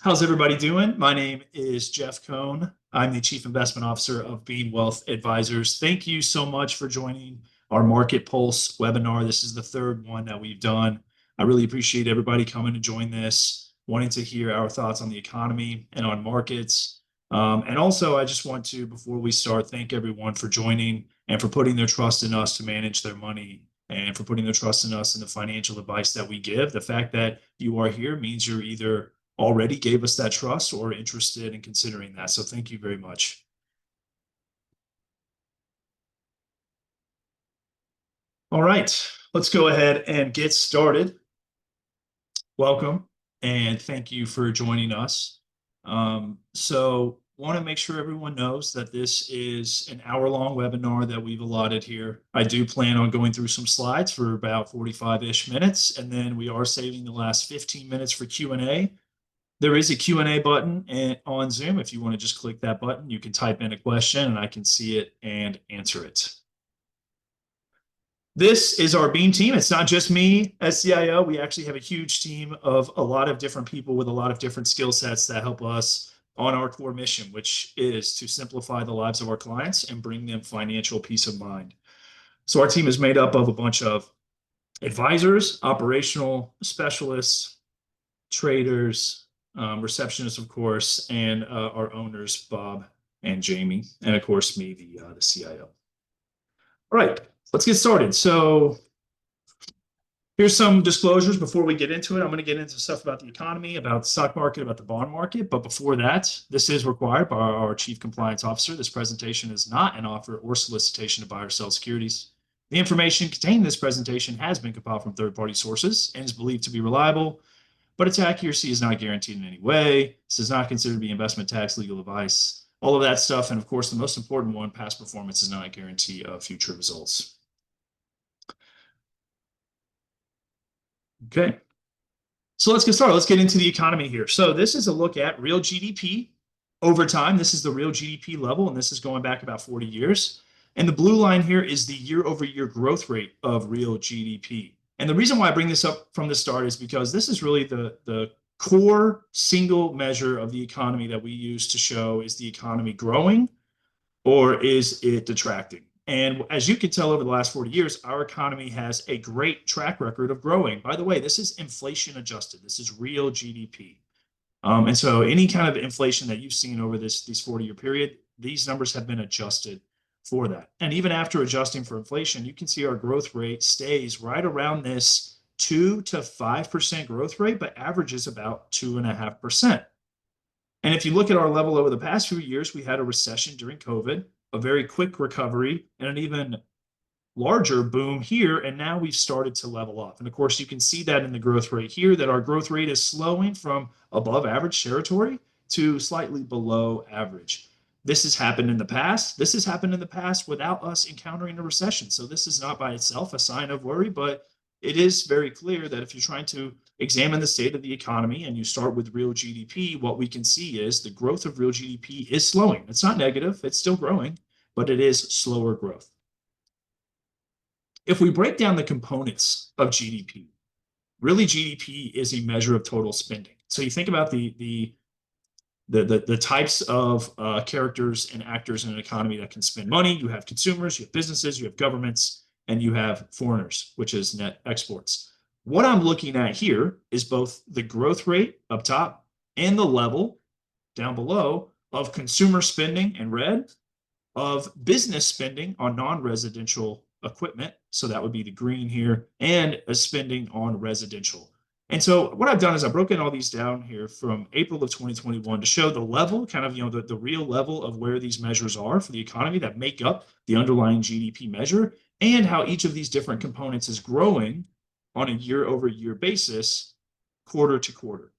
How's everybody doing? My name is Jeff Cohn. I'm the Chief Investment Officer of Bean Wealth Advisors. Thank you so much for joining our Market Pulse webinar. This is the third one that we've done. I really appreciate everybody coming to join this, wanting to hear our thoughts on the economy and on markets. And also, I just want to, before we start, thank everyone for joining and for putting their trust in us to manage their money and for putting their trust in us and the financial advice that we give. The fact that you are here means you're either already gave us that trust or interested in considering that. So thank you very much. All right, let's go ahead and get started. Welcome and thank you for joining us. So want to make sure everyone knows that this is an hour-long webinar that we've allotted here. I do plan on going through some slides for about 45-ish minutes, and then we are saving the last 15 minutes for Q&A. There is a Q&A button on Zoom. If you want to just click that button, you can type in a question and I can see it and answer it. This is our Bean team. It's not just me as CIO. We actually have a huge team of a lot of different people with a lot of different skill sets that help us on our core mission, which is to simplify the lives of our clients and bring them financial peace of mind. So our team is made up of a bunch of advisors, operational specialists, traders, receptionists, of course, and our owners, Bob and Jamie, and of course, me, the CIO. All right, let's get started. So here's some disclosures before we get into it. I'm going to get into stuff about the economy, about the stock market, about the bond market. But before that, this is required by our Chief Compliance Officer. This presentation is not an offer or solicitation to buy or sell securities. The information contained in this presentation has been compiled from third-party sources and is believed to be reliable, but its accuracy is not guaranteed in any way. This is not considered to be investment tax, legal advice, all of that stuff. And of course, the most important one, past performance is not a guarantee of future results. Okay, so let's get started. Let's get into the economy here. So this is a look at real GDP over time. This is the real GDP level, and this is going back about 40 years. And the blue line here is the year-over-year growth rate of real GDP. And the reason why I bring this up from the start is because this is really the core single measure of the economy that we use to show, is the economy growing or is it detracting? And as you can tell over the last 40 years, our economy has a great track record of growing. By the way, this is inflation adjusted. This is real GDP. And so any kind of inflation that you've seen over this 40-year period, these numbers have been adjusted for that. And even after adjusting for inflation, you can see our growth rate stays right around this 2 to 5% growth rate, but averages about 2.5%. And if you look at our level over the past few years, we had a recession during COVID, a very quick recovery, and an even larger boom here. And now we've started to level off. And of course, you can see that in the growth rate here, that our growth rate is slowing from above average territory to slightly below average. This has happened in the past. This has happened in the past without us encountering a recession. So this is not by itself a sign of worry, but it is very clear that if you're trying to examine the state of the economy and you start with real GDP, what we can see is the growth of real GDP is slowing. It's not negative, it's still growing, but it is slower growth. If we break down the components of GDP, really GDP is a measure of total spending. So you think about the types of characters and actors in an economy that can spend money. You have consumers, you have businesses, you have governments, and you have foreigners, which is net exports. What I'm looking at here is both the growth rate up top and the level down below of consumer spending in red, of business spending on non-residential equipment. So that would be the green here, and a spending on residential. And so what I've done is I've broken all these down here from April of 2021 to show the level, kind of, the real level of where these measures are for the economy that make up the underlying GDP measure, and how each of these different components is growing on a year-over-year basis, quarter to quarter.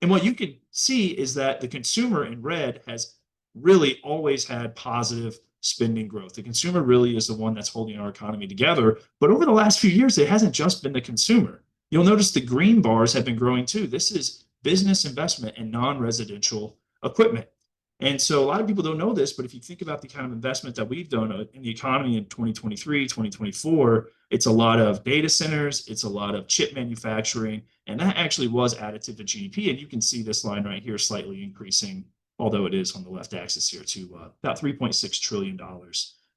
And what you can see is that the consumer in red has really always had positive spending growth. The consumer really is the one that's holding our economy together. But over the last few years, it hasn't just been the consumer. You'll notice the green bars have been growing too. This is business investment in non-residential equipment. And so a lot of people don't know this, but if you think about the kind of investment that we've done in the economy in 2023, 2024, it's a lot of data centers, it's a lot of chip manufacturing, and that actually was additive to GDP. And you can see this line right here slightly increasing, although it is on the left axis here, to about $3.6 trillion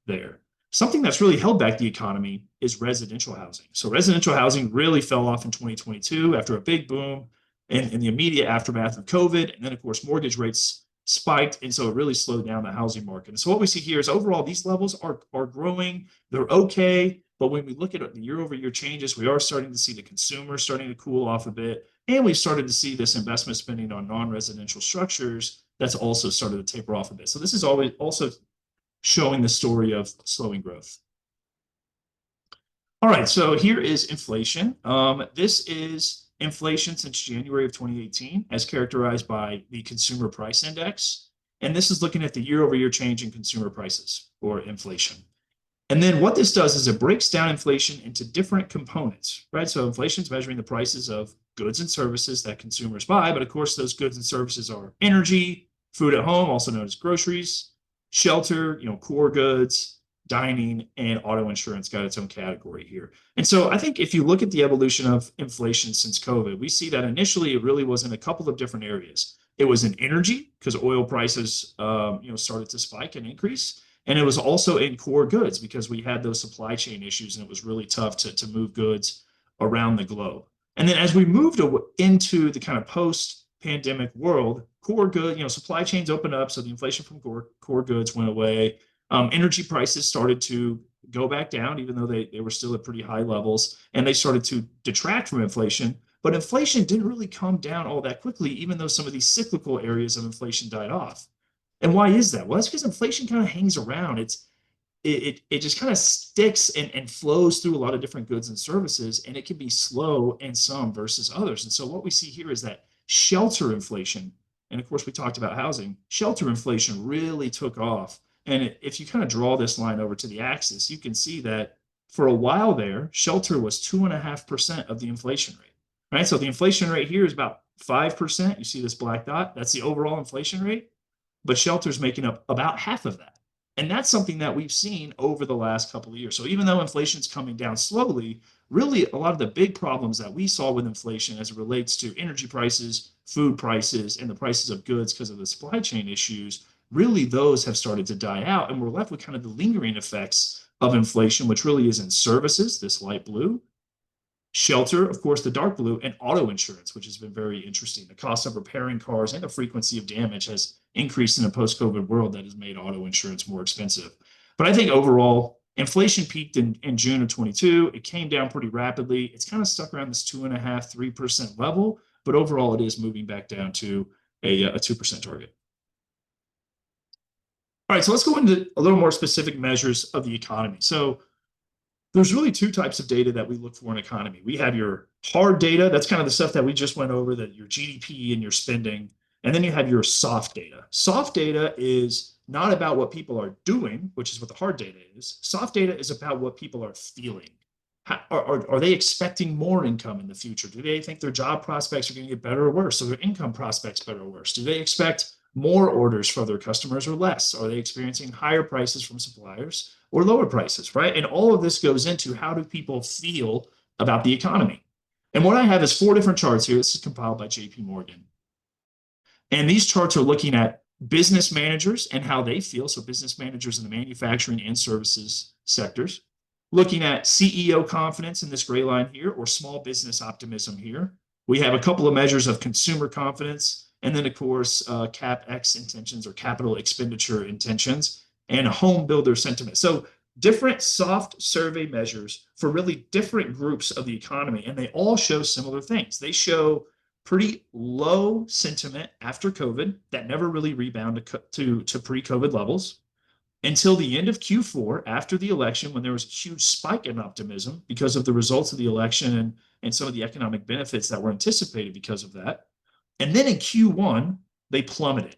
there. Something that's really held back the economy is residential housing. So residential housing really fell off in 2022 after a big boom in the immediate aftermath of COVID. And then, of course, mortgage rates spiked, and so it really slowed down the housing market. And so what we see here is overall these levels are growing, they're okay, but when we look at the year-over-year changes, we are starting to see the consumer starting to cool off a bit, and we've started to see this investment spending on non-residential structures that's also started to taper off a bit. So this is always also showing the story of slowing growth. All right, so here is inflation. This is inflation since January of 2018, as characterized by the Consumer Price Index. And this is looking at the year-over-year change in consumer prices, or inflation. And then what this does is it breaks down inflation into different components, right? So inflation is measuring the prices of goods and services that consumers buy, but of course those goods and services are energy, food at home, also known as groceries, shelter, core goods, dining, and auto insurance got its own category here. And so I think if you look at the evolution of inflation since COVID, we see that initially it really was in a couple of different areas. It was in energy because oil prices, started to spike and increase. And it was also in core goods because we had those supply chain issues and it was really tough to move goods around the globe. And then as we moved into the kind of post-pandemic world, core good, supply chains opened up. So the inflation from core goods went away. Energy prices started to go back down, even though they were still at pretty high levels, and they started to detract from inflation. But inflation didn't really come down all that quickly, even though some of these cyclical areas of inflation died off. And why is that? Well, that's because inflation kind of hangs around. It just kind of sticks and flows through a lot of different goods and services, and it can be slow in some versus others. And so what we see here is that shelter inflation, and of course we talked about housing, shelter inflation really took off. And if you kind of draw this line over to the axis, you can see that for a while there, shelter was 2.5% of the inflation rate, right? So the inflation rate here is about 5%. You see this black dot, that's the overall inflation rate, but shelter's making up about half of that. And that's something that we've seen over the last couple of years. So even though inflation's coming down slowly, really a lot of the big problems that we saw with inflation as it relates to energy prices, food prices, and the prices of goods because of the supply chain issues, really those have started to die out, and we're left with kind of the lingering effects of inflation, which really is in services, this light blue, shelter, of course, the dark blue, and auto insurance, which has been very interesting. The cost of repairing cars and the frequency of damage has increased in a post-COVID world that has made auto insurance more expensive. But I think overall, inflation peaked in June of 22. It came down pretty rapidly. It's kind of stuck around this 2.5%, 3% level, but overall it is moving back down to a 2% target. All right, so let's go into a little more specific measures of the economy. So there's really two types of data that we look for in economy. We have your hard data, that's kind of the stuff that we just went over, that your GDP and your spending, and then you have your soft data. Soft data is not about what people are doing, which is what the hard data is. Soft data is about what people are feeling. Are they expecting more income in the future? Do they think their job prospects are going to get better or worse? So their income prospects better or worse? Do they expect more orders from their customers or less? Are they experiencing higher prices from suppliers or lower prices, right? And all of this goes into how do people feel about the economy. And what I have is 4 different charts here. This is compiled by JP Morgan. And these charts are looking at business managers and how they feel. So business managers in the manufacturing and services sectors. Looking at CEO confidence in this gray line here, or small business optimism here. We have a couple of measures of consumer confidence, and then, of course, CapEx intentions or capital expenditure intentions, and home builder sentiment. So different soft survey measures for really different groups of the economy, and they all show similar things. They show pretty low sentiment after COVID that never really rebounded to pre-COVID levels until the end of Q4 after the election, when there was a huge spike in optimism because of the results of the election and some of the economic benefits that were anticipated because of that. And then in Q1, they plummeted.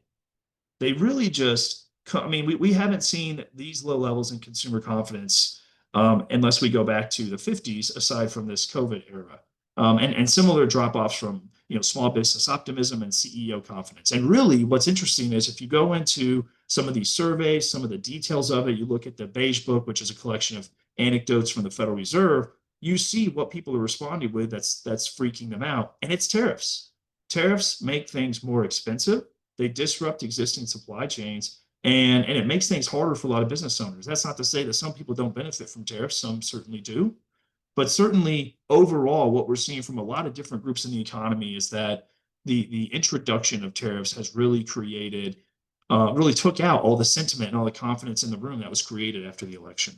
They really just, we haven't seen these low levels in consumer confidence unless we go back to the 50s, aside from this COVID era. And similar drop-offs from small business optimism and CEO confidence. And really what's interesting is if you go into some of these surveys, some of the details of it, you look at the Beige Book, which is a collection of anecdotes from the Federal Reserve, you see what people are responding with that's freaking them out. And it's tariffs. Tariffs make things more expensive. They disrupt existing supply chains. And it makes things harder for a lot of business owners. That's not to say that some people don't benefit from tariffs. Some certainly do. But certainly overall, what we're seeing from a lot of different groups in the economy is that the introduction of tariffs has really created, really took out all the sentiment and all the confidence in the room that was created after the election.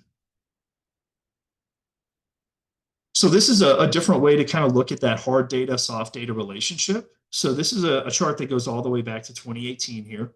So this is a different way to kind of look at that hard data, soft data relationship. So this is a chart that goes all the way back to 2018 here.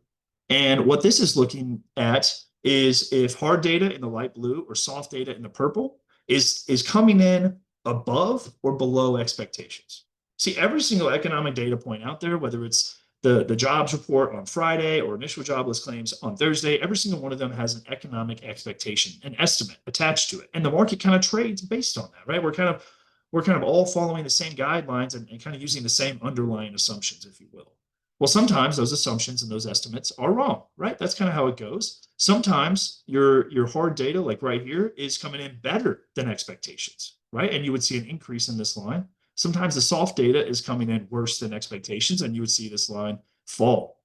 And what this is looking at is if hard data in the light blue or soft data in the purple is coming in above or below expectations. See, every single economic data point out there, whether it's the jobs report on Friday or initial jobless claims on Thursday, every single one of them has an economic expectation, an estimate attached to it. And the market kind of trades based on that, right? We're kind of all following the same guidelines and kind of using the same underlying assumptions, if you will. Well, sometimes those assumptions and those estimates are wrong, right? That's kind of how it goes. Sometimes your hard data, like right here, is coming in better than expectations, right? And you would see an increase in this line. Sometimes the soft data is coming in worse than expectations, and you would see this line fall.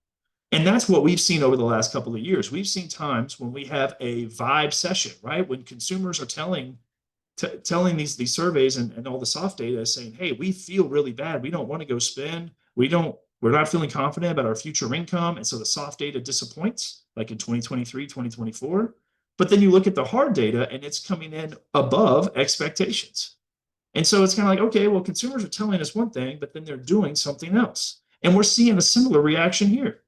And that's what we've seen over the last couple of years. We've seen times when we have a vibe session, right? When consumers are telling these surveys and all the soft data is saying, hey, we feel really bad. We don't want to go spend. We're not feeling confident about our future income. And so the soft data disappoints, like in 2023, 2024. But then you look at the hard data and it's coming in above expectations. And so it's kind of like, okay, well, consumers are telling us one thing, but then they're doing something else. And we're seeing a similar reaction here,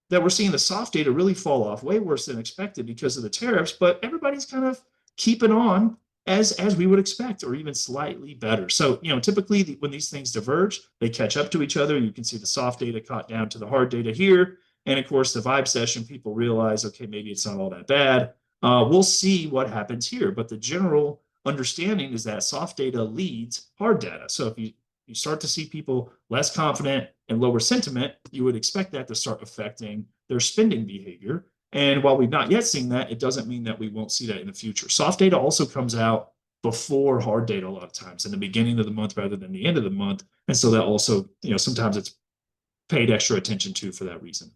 that we're seeing the soft data really fall off way worse than expected because of the tariffs, but everybody's kind of keeping on as we would expect, or even slightly better. So, typically when these things diverge, they catch up to each other. You can see the soft data caught down to the hard data here. And of course, the vibe session, people realize, okay, maybe it's not all that bad. We'll see what happens here. But the general understanding is that soft data leads hard data. So if you start to see people less confident and lower sentiment, you would expect that to start affecting their spending behavior. And while we've not yet seen that, it doesn't mean that we won't see that in the future. Soft data also comes out before hard data a lot of times, in the beginning of the month rather than the end of the month. And so that also, sometimes it's paid extra attention to for that reason.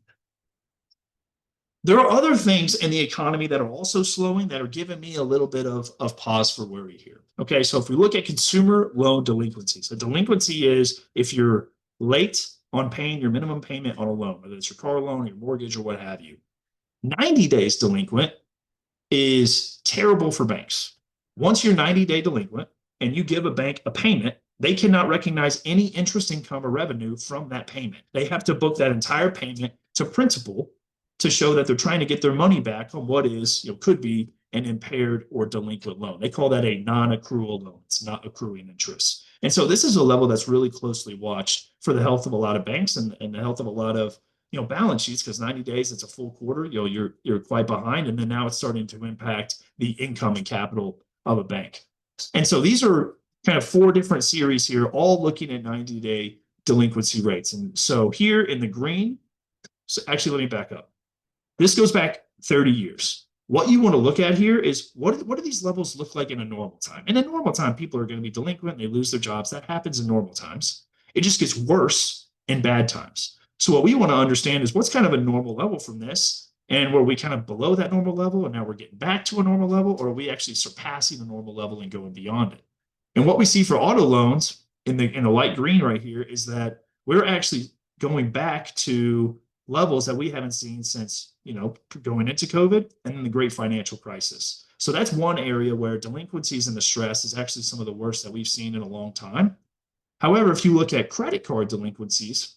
There are other things in the economy that are also slowing that are giving me a little bit of pause for worry here. Okay, so if we look at consumer loan delinquencies, a delinquency is if you're late on paying your minimum payment on a loan, whether it's your car loan or your mortgage or what have you. 90 days delinquent is terrible for banks. Once you're 90-day delinquent and you give a bank a payment, they cannot recognize any interest income or revenue from that payment. They have to book that entire payment to principal to show that they're trying to get their money back on what is, could be an impaired or delinquent loan. They call that a non-accrual loan. It's not accruing interest. And so this is a level that's really closely watched for the health of a lot of banks and the health of a lot of balance sheets, because 90 days, it's a full quarter, you're quite behind. And then now it's starting to impact the income and capital of a bank. And so these are kind of 4 different series here, all looking at 90-day delinquency rates. And so here in the green, so actually, let me back up. This goes back 30 years. What you want to look at here is what do these levels look like in a normal time? In a normal time, people are going to be delinquent, they lose their jobs. That happens in normal times. It just gets worse in bad times. So what we want to understand is what's kind of a normal level from this, and were we kind of below that normal level and now we're getting back to a normal level, or are we actually surpassing the normal level and going beyond it? And what we see for auto loans in the light green right here is that we're actually going back to levels that we haven't seen since, going into COVID and then the great financial crisis. So that's one area where delinquencies and the stress is actually some of the worst that we've seen in a long time. However, if you look at credit card delinquencies,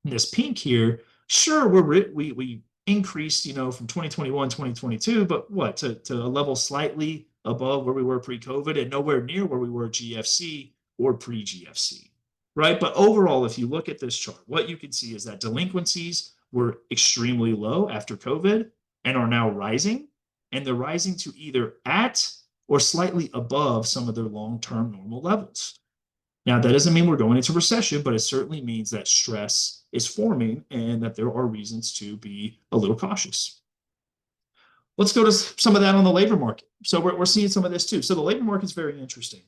this pink here, sure, we increased, from 2021, 2022, but what, to a level slightly above where we were pre-COVID and nowhere near where we were GFC or pre-GFC, right? But overall, if you look at this chart, what you can see is that delinquencies were extremely low after COVID and are now rising, and they're rising to either at or slightly above some of their long-term normal levels. Now, that doesn't mean we're going into recession, but it certainly means that stress is forming and that there are reasons to be a little cautious. Let's go to some of that on the labor market. So we're seeing some of this too. So the labor market is very interesting.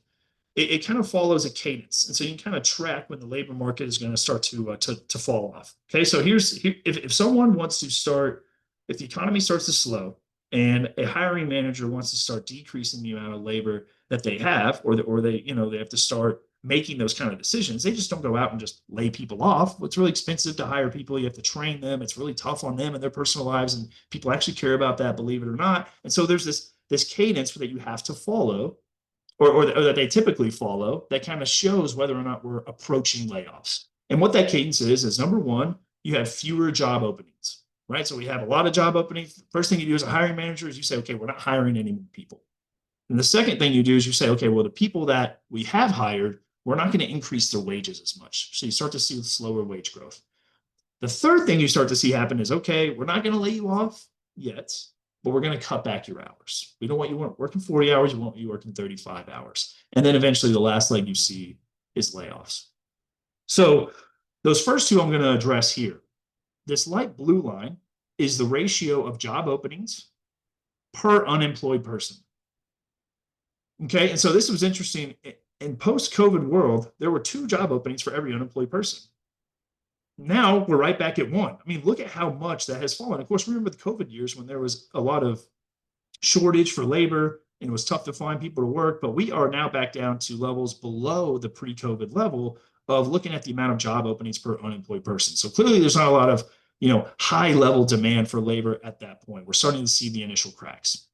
It kind of follows a cadence, and so you can kind of track when the labor market is going to start to fall off. Okay, so if someone wants to start, if the economy starts to slow, and a hiring manager wants to start decreasing the amount of labor that they have, or they they have to start making those kind of decisions. They just don't go out and just lay people off. It's really expensive to hire people. You have to train them. It's really tough on them and their personal lives, and people actually care about that, believe it or not. And so there's this cadence that you have to follow, or that they typically follow, that kind of shows whether or not we're approaching layoffs. And what that cadence is number one, you have fewer job openings, right? So we have a lot of job openings. First thing you do as a hiring manager is you say, okay, we're not hiring any more people. And the second thing you do is you say, okay, well, the people that we have hired, we're not going to increase their wages as much. So you start to see slower wage growth. The third thing you start to see happen is, okay, we're not going to lay you off yet, but we're going to cut back your hours. We don't want you working 40 hours. We want you working 35 hours. And then eventually the last leg you see is layoffs. So those first two I'm going to address here. This light blue line is the ratio of job openings per unemployed person. Okay, and so this was interesting. In post-COVID world, there were 2 job openings for every unemployed person. Now we're right back at 1. I mean, look at how much that has fallen. Of course, remember the COVID years when there was a lot of shortage for labor and it was tough to find people to work, but we are now back down to levels below the pre-COVID level of looking at the amount of job openings per unemployed person. So clearly there's not a lot of, high level demand for labor at that point. We're starting to see the initial cracks.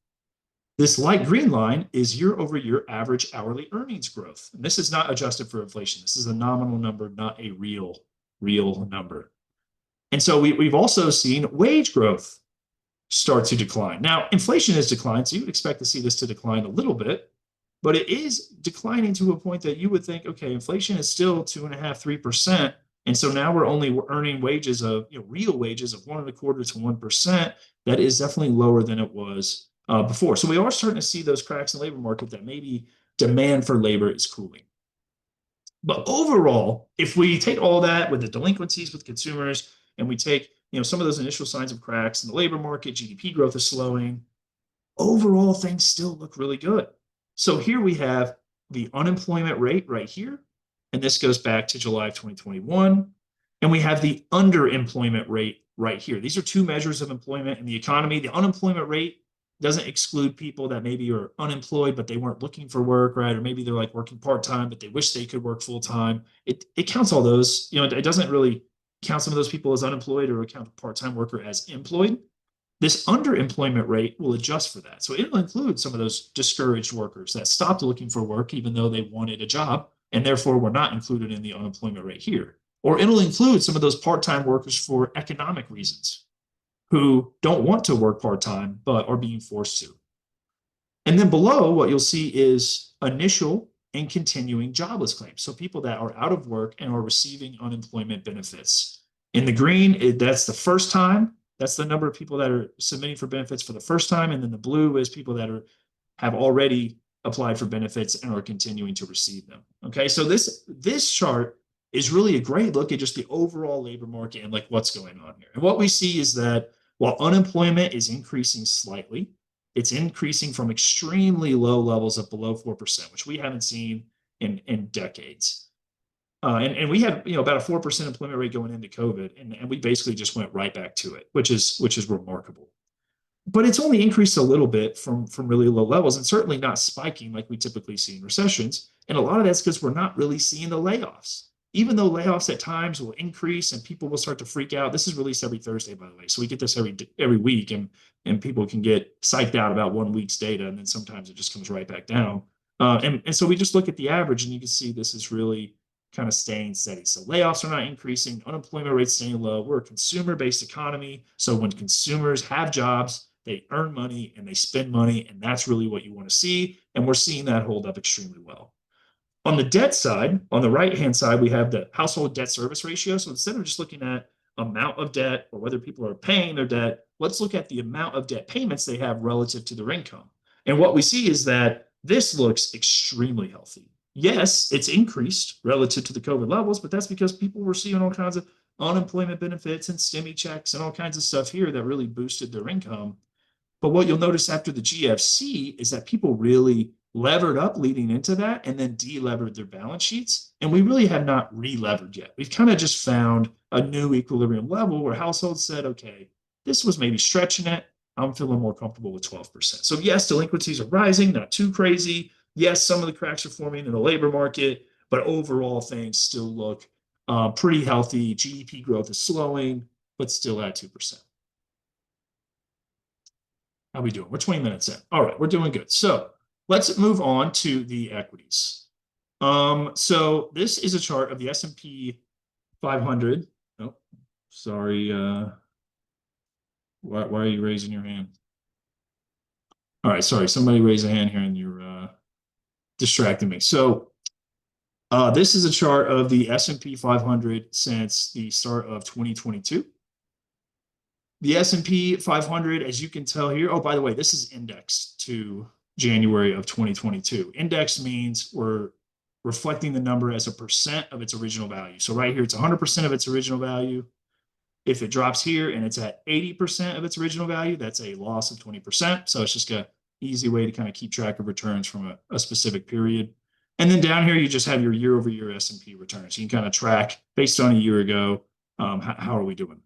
This light green line is year over year average hourly earnings growth. And this is not adjusted for inflation. This is a nominal number, not a real number. And so we've also seen wage growth start to decline. Now, inflation has declined, so you would expect to see this to decline a little bit, but it is declining to a point that you would think, okay, inflation is still 2.5%, 3%. And so now we're only earning wages of, real wages of 1.25% to 1%. That is definitely lower than it was before. So we are starting to see those cracks in the labor market that maybe demand for labor is cooling. But overall, if we take all that with the delinquencies with consumers, and we take some of those initial signs of cracks in the labor market, GDP growth is slowing, overall things still look really good. So here we have the unemployment rate right here, and this goes back to July of 2021, and we have the underemployment rate right here. These are 2 measures of employment in the economy. The unemployment rate doesn't exclude people that maybe are unemployed, but they weren't looking for work, right? Or maybe they're like working part-time, but they wish they could work full-time. It counts all those. It doesn't really count some of those people as unemployed or count a part-time worker as employed. This underemployment rate will adjust for that. So it'll include some of those discouraged workers that stopped looking for work even though they wanted a job, and therefore were not included in the unemployment rate here. Or it'll include some of those part-time workers for economic reasons who don't want to work part-time but are being forced to. And then below, what you'll see is initial and continuing jobless claims. So people that are out of work and are receiving unemployment benefits. In the green, that's the first time. That's the number of people that are submitting for benefits for the first time. And then the blue is people that have already applied for benefits and are continuing to receive them. Okay, so this chart is really a great look at just the overall labor market and like what's going on here. And what we see is that while unemployment is increasing slightly, it's increasing from extremely low levels of below 4%, which we haven't seen in decades. And we had about a 4% employment rate going into COVID, and we basically just went right back to it, which is remarkable. But it's only increased a little bit from really low levels, and certainly not spiking like we typically see in recessions. And a lot of that's because we're not really seeing the layoffs. Even though layoffs at times will increase and people will start to freak out. This is released every Thursday, by the way. So we get this every week, and people can get psyched out about 1 week's data, and then sometimes it just comes right back down. And so we just look at the average, and you can see this is really kind of staying steady. So layoffs are not increasing, unemployment rates staying low. We're a consumer-based economy. So when consumers have jobs, they earn money and they spend money, and that's really what you want to see. And we're seeing that hold up extremely well. On the debt side, on the right-hand side, we have the household debt service ratio. So instead of just looking at amount of debt or whether people are paying their debt, let's look at the amount of debt payments they have relative to their income. And what we see is that this looks extremely healthy. Yes, it's increased relative to the COVID levels, but that's because people were seeing all kinds of unemployment benefits and stimmy checks and all kinds of stuff here that really boosted their income. But what you'll notice after the GFC is that people really levered up leading into that and then de-levered their balance sheets. And we really have not re-levered yet. We've kind of just found a new equilibrium level where households said, okay, this was maybe stretching it. I'm feeling more comfortable with 12%. So yes, delinquencies are rising, not too crazy. Yes, some of the cracks are forming in the labor market, but overall things still look pretty healthy. GDP growth is slowing, but still at 2%. How we doing? We're 20 minutes in. All right, we're doing good. So let's move on to the equities. So this is a chart of the S&P 500. Oh, sorry. Why are you raising your hand? All right, sorry. Somebody raised a hand here and you're distracting me. So this is a chart of the S&P 500 since the start of 2022. The S&P 500, as you can tell here, oh, by the way, this is indexed to January of 2022. Index means we're reflecting the number as a percent of its original value. So right here, it's 100% of its original value. If it drops here and it's at 80% of its original value, that's a loss of 20%. So it's just an easy way to kind of keep track of returns from a specific period. And then down here, you just have your year-over-year S&P returns. You can kind of track based on a year ago, how are we doing?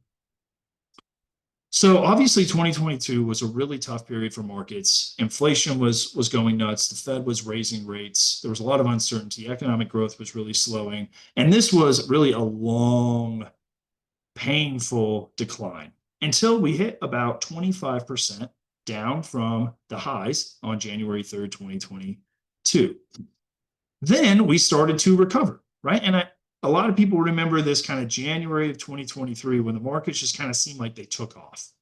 So obviously 2022 was a really tough period for markets. Inflation was going nuts. The Fed was raising rates. There was a lot of uncertainty. Economic growth was really slowing. And this was really a long, painful decline until we hit about 25% down from the highs on January 3rd, 2022. Then we started to recover, right? And a lot of people remember this kind of January of 2023 when the markets just kind of seemed like they took off,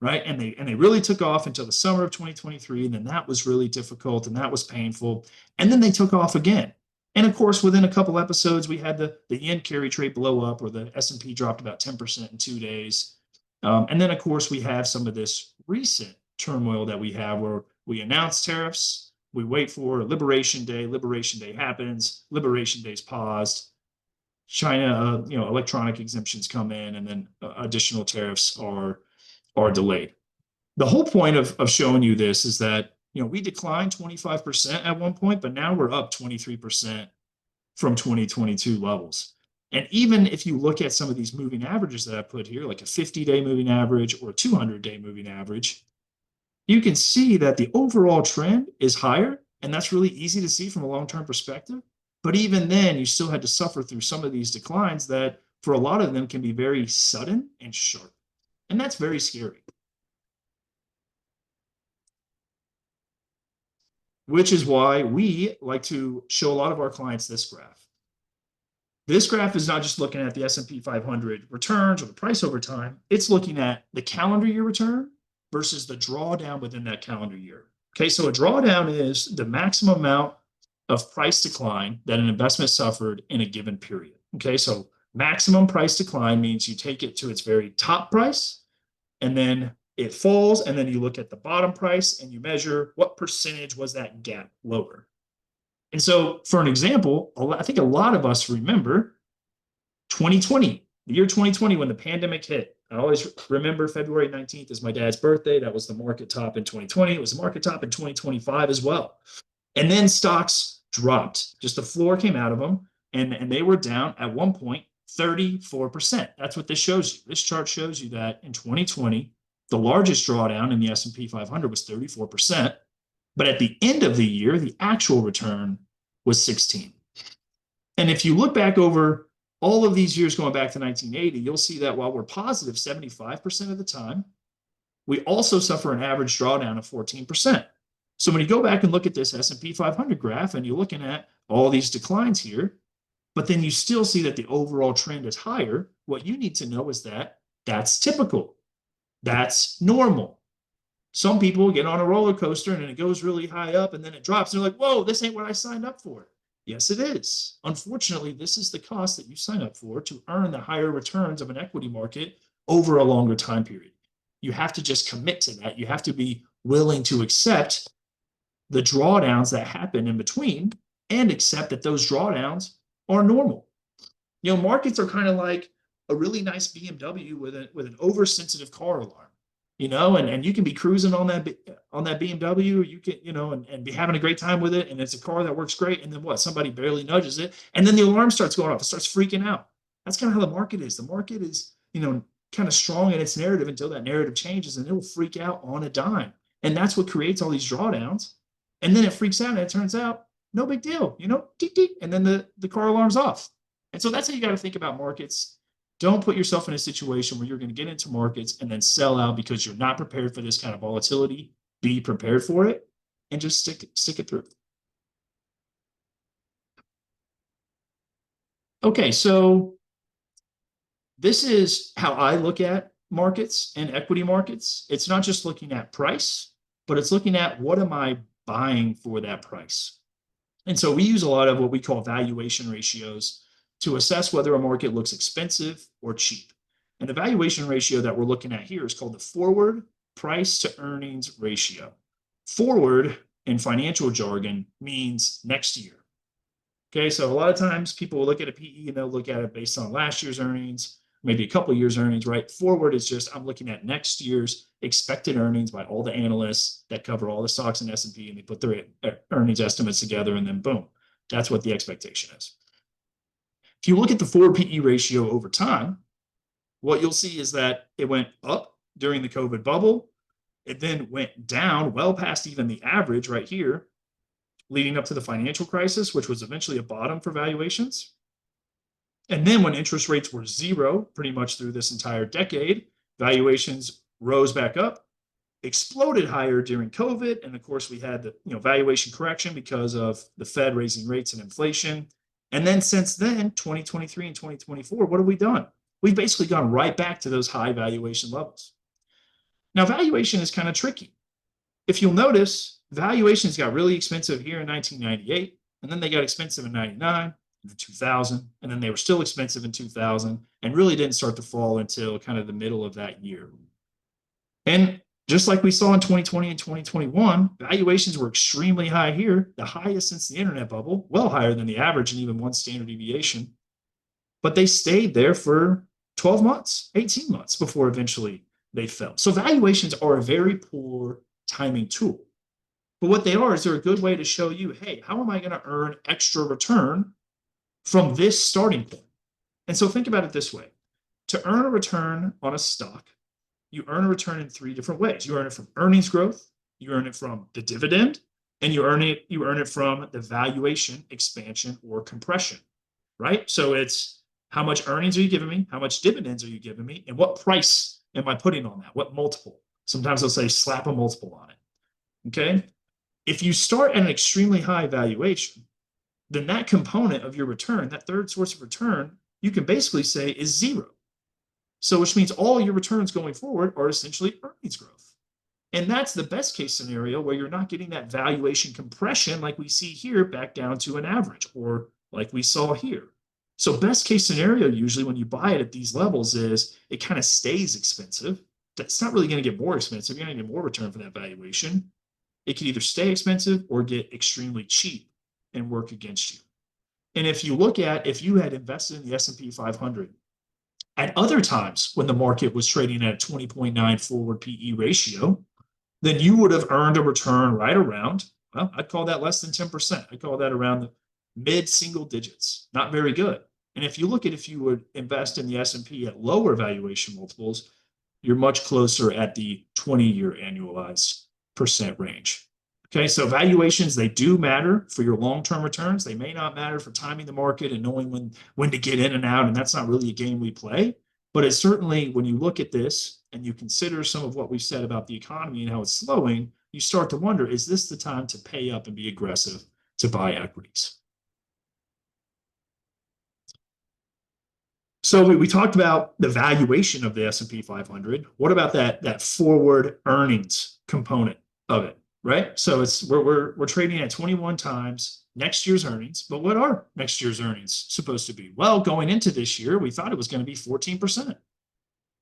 right? And they really took off until the summer of 2023, and then that was really difficult and that was painful. And then they took off again. And of course, within a couple episodes, we had the yen carry trade blow up, where the S&P dropped about 10% in 2 days. And then, of course, we have some of this recent turmoil that we have where we announce tariffs, we wait for Liberation Day. Liberation Day happens. Liberation Day's paused. China, electronic exemptions come in, and then additional tariffs are delayed. The whole point of showing you this is that we declined 25% at one point, but now we're up 23% from 2022 levels. And even if you look at some of these moving averages that I put here, like a 50-day moving average or a 200-day moving average, you can see that the overall trend is higher, and that's really easy to see from a long-term perspective. But even then, you still had to suffer through some of these declines that, for a lot of them, can be very sudden and sharp. And that's very scary. Which is why we like to show a lot of our clients this graph. This graph is not just looking at the S&P 500 returns or the price over time. It's looking at the calendar year return versus the drawdown within that calendar year. Okay, so a drawdown is the maximum amount of price decline that an investment suffered in a given period. Okay, so maximum price decline means you take it to its very top price, and then it falls, and then you look at the bottom price and you measure what percentage was that gap lower. And so, for an example, I think a lot of us remember 2020, the year 2020, when the pandemic hit. I always remember February 19th is my dad's birthday. That was the market top in 2020. It was the market top in 2025 as well. And then stocks dropped. Just the floor came out of them, and they were down at one point 34%. That's what this shows you. This chart shows you that in 2020, the largest drawdown in the S&P 500 was 34%. But at the end of the year, the actual return was 16. And if you look back over all of these years going back to 1980, you'll see that while we're positive 75% of the time, we also suffer an average drawdown of 14%. So when you go back and look at this S&P 500 graph and you're looking at all these declines here, but then you still see that the overall trend is higher, what you need to know is that that's typical. That's normal. Some people get on a roller coaster and it goes really high up and then it drops. And they're like, whoa, this ain't what I signed up for. Yes, it is. Unfortunately, this is the cost that you sign up for to earn the higher returns of an equity market over a longer time period. You have to just commit to that. You have to be willing to accept the drawdowns that happen in between. and accept that those drawdowns are normal. Markets are kind of like a really nice BMW with an oversensitive car alarm, and you can be cruising on that BMW, you can, and be having a great time with it, and it's a car that works great, and then what? Somebody barely nudges it, and then the alarm starts going off, it starts freaking out. That's kind of how the market is. The market is, kind of strong in its narrative until that narrative changes, and it'll freak out on a dime. And that's what creates all these drawdowns. And then it freaks out, and it turns out no big deal, tick, tick, and then the car alarm's off. And so that's how you got to think about markets. Don't put yourself in a situation where you're going to get into markets and then sell out because you're not prepared for this kind of volatility. Be prepared for it and just stick it through. Okay, so this is how I look at markets and equity markets. It's not just looking at price, but it's looking at what am I buying for that price. And so we use a lot of what we call valuation ratios to assess whether a market looks expensive or cheap. And the valuation ratio that we're looking at here is called the forward price to earnings ratio. Forward in financial jargon means next year. Okay, so a lot of times people will look at a PE and they'll look at it based on last year's earnings, maybe a couple years earnings, right? Forward is just I'm looking at next year's expected earnings by all the analysts that cover all the stocks in S&P, and they put their earnings estimates together, and then boom, that's what the expectation is. If you look at the forward PE ratio over time, what you'll see is that it went up during the COVID bubble. It then went down well past even the average right here, leading up to the financial crisis, which was eventually a bottom for valuations. And then when interest rates were zero, pretty much through this entire decade, valuations rose back up, exploded higher during COVID. And of course, we had the valuation correction because of the Fed raising rates and inflation. And then since then, 2023 and 2024, what have we done? We've basically gone right back to those high valuation levels. Now, valuation is kind of tricky. If you'll notice, valuations got really expensive here in 1998, and then they got expensive in 99, and 2000, and then they were still expensive in 2000, and really didn't start to fall until kind of the middle of that year. And just like we saw in 2020 and 2021, valuations were extremely high here, the highest since the internet bubble, well higher than the average and even one standard deviation. But they stayed there for 12 months, 18 months before eventually they fell. So valuations are a very poor timing tool. But what they are is they're a good way to show you, hey, how am I going to earn extra return from this starting point? And so think about it this way. To earn a return on a stock, you earn a return in three different ways. You earn it from earnings growth, you earn it from the dividend, and you earn it from the valuation expansion or compression, right? So it's how much earnings are you giving me? How much dividends are you giving me? And what price am I putting on that? What multiple? Sometimes they'll say slap a multiple on it. Okay. If you start at an extremely high valuation, then that component of your return, that third source of return, you can basically say is zero. So which means all your returns going forward are essentially earnings growth. And that's the best case scenario where you're not getting that valuation compression like we see here back down to an average or like we saw here. So best case scenario, usually when you buy it at these levels is it kind of stays expensive. That's not really going to get more expensive. You're going to get more return for that valuation. It can either stay expensive or get extremely cheap and work against you. And if you had invested in the S&P 500 at other times when the market was trading at a 20.9 forward PE ratio, then you would have earned a return right around, well, I'd call that less than 10%. I'd call that around the mid single digits, not very good. And if you would invest in the S&P at lower valuation multiples, you're much closer at the 20-year annualized percent range. Okay, so valuations, they do matter for your long-term returns. They may not matter for timing the market and knowing when to get in and out, and that's not really a game we play. But it's certainly, when you look at this and you consider some of what we've said about the economy and how it's slowing, you start to wonder, is this the time to pay up and be aggressive to buy equities? So we talked about the valuation of the S&P 500. What about that forward earnings component of it, right? So we're trading at 21 times next year's earnings, but what are next year's earnings supposed to be? Well, going into this year, we thought it was going to be 14%.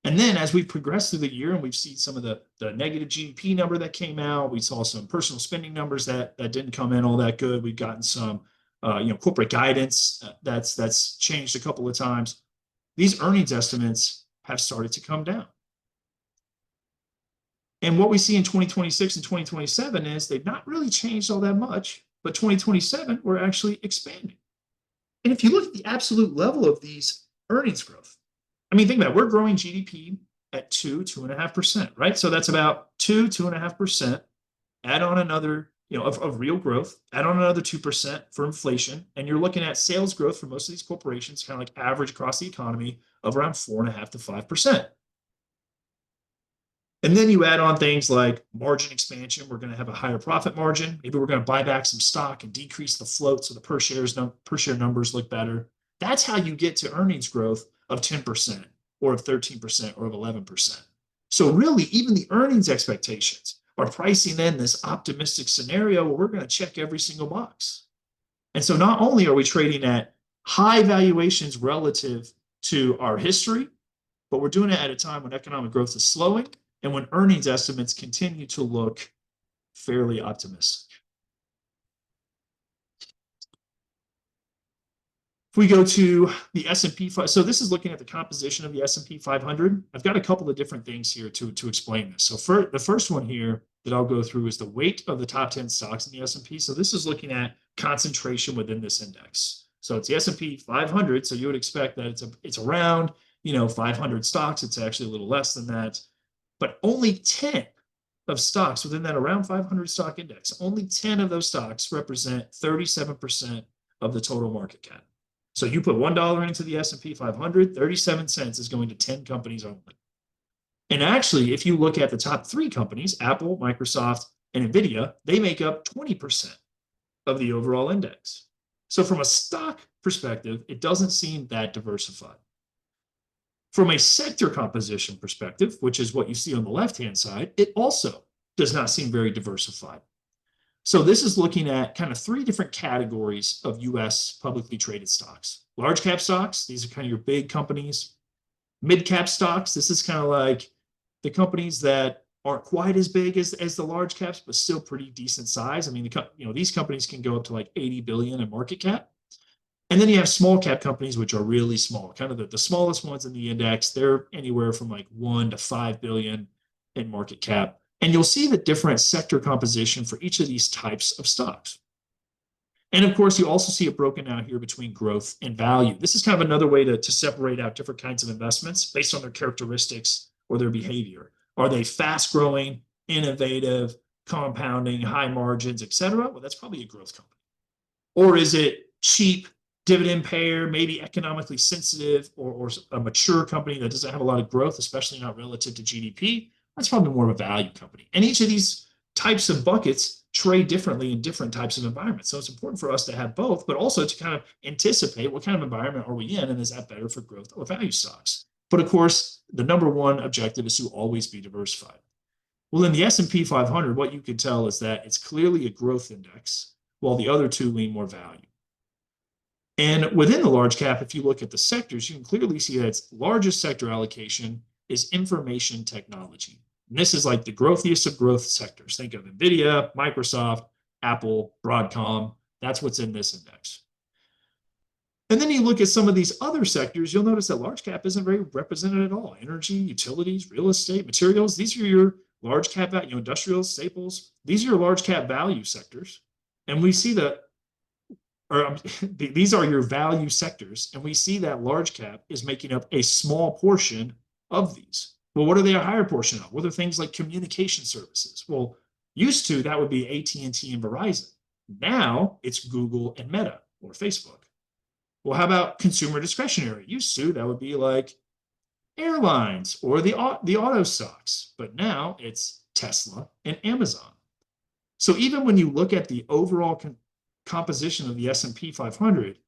And then as we progressed through the year and we've seen some of the negative GDP number that came out, we saw some personal spending numbers that didn't come in all that good. We've gotten some corporate guidance that's changed a couple of times. These earnings estimates have started to come down. And what we see in 2026 and 2027 is they've not really changed all that much, but 2027, we're actually expanding. And if you look at the absolute level of these earnings growth, I mean, think about it, we're growing GDP at 2.5%, right? So that's about 2.5%. Add on another, of real growth, add on another 2% for inflation. And you're looking at sales growth for most of these corporations, kind of like average across the economy of around 4.5 to 5%. And then you add on things like margin expansion. We're going to have a higher profit margin. Maybe we're going to buy back some stock and decrease the float so the per share numbers look better. That's how you get to earnings growth of 10% or of 13% or of 11%. So really, even the earnings expectations are pricing in this optimistic scenario where we're going to check every single box. And so not only are we trading at high valuations relative to our history, but we're doing it at a time when economic growth is slowing and when earnings estimates continue to look fairly optimistic. If we go to the S&P, so this is looking at the composition of the S&P 500. I've got a couple of different things here to explain this. So the first one here that I'll go through is the weight of the top 10 stocks in the S&P. So this is looking at concentration within this index. So it's the S&P 500. So you would expect that it's around 500 stocks. It's actually a little less than that. But only 10 of stocks within that around 500 stock index, only 10 of those stocks represent 37% of the total market cap. So you put $1 into the S&P 500, 37 cents is going to 10 companies only. And actually, if you look at the top 3 companies, Apple, Microsoft, and NVIDIA, they make up 20% of the overall index. So from a stock perspective, it doesn't seem that diversified. From a sector composition perspective, which is what you see on the left-hand side, it also does not seem very diversified. So this is looking at kind of 3 different categories of US publicly traded stocks. Large cap stocks, these are kind of your big companies. Mid cap stocks, this is kind of like the companies that aren't quite as big as the large caps, but still pretty decent size. I mean, these companies can go up to like 80 billion in market cap. And then you have small cap companies, which are really small, kind of the smallest ones in the index. They're anywhere from like 1 to 5 billion in market cap. And you'll see the different sector composition for each of these types of stocks. And of course, you also see it broken out here between growth and value. This is kind of another way to separate out different kinds of investments based on their characteristics or their behavior. Are they fast growing, innovative, compounding, high margins, et cetera? Well, that's probably a growth company. Or is it cheap, dividend payer, maybe economically sensitive, or a mature company that doesn't have a lot of growth, especially not relative to GDP? That's probably more of a value company. And each of these types of buckets trade differently in different types of environments. So it's important for us to have both, but also to kind of anticipate what kind of environment are we in, and is that better for growth or value stocks? But of course, the number one objective is to always be diversified. Well, in the S&P 500, what you could tell is that it's clearly a growth index, while the other 2 lean more value. And within the large cap, if you look at the sectors, you can clearly see that its largest sector allocation is information technology. And this is like the growthiest of growth sectors. Think of NVIDIA, Microsoft, Apple, Broadcom. That's what's in this index. And then you look at some of these other sectors, you'll notice that large cap isn't very represented at all. Energy, utilities, real estate, materials. These are your large cap, industrial staples. These are your large cap value sectors. And we see that, these are your value sectors. And we see that large cap is making up a small portion of these. Well, what are they a higher portion of? Well, they're things like communication services. Well, used to, that would be AT&T and Verizon. Now it's Google and Meta or Facebook. Well, how about consumer discretionary? Used to, that would be like airlines or the auto stocks. But now it's Tesla and Amazon. So even when you look at the overall composition of the S&P 500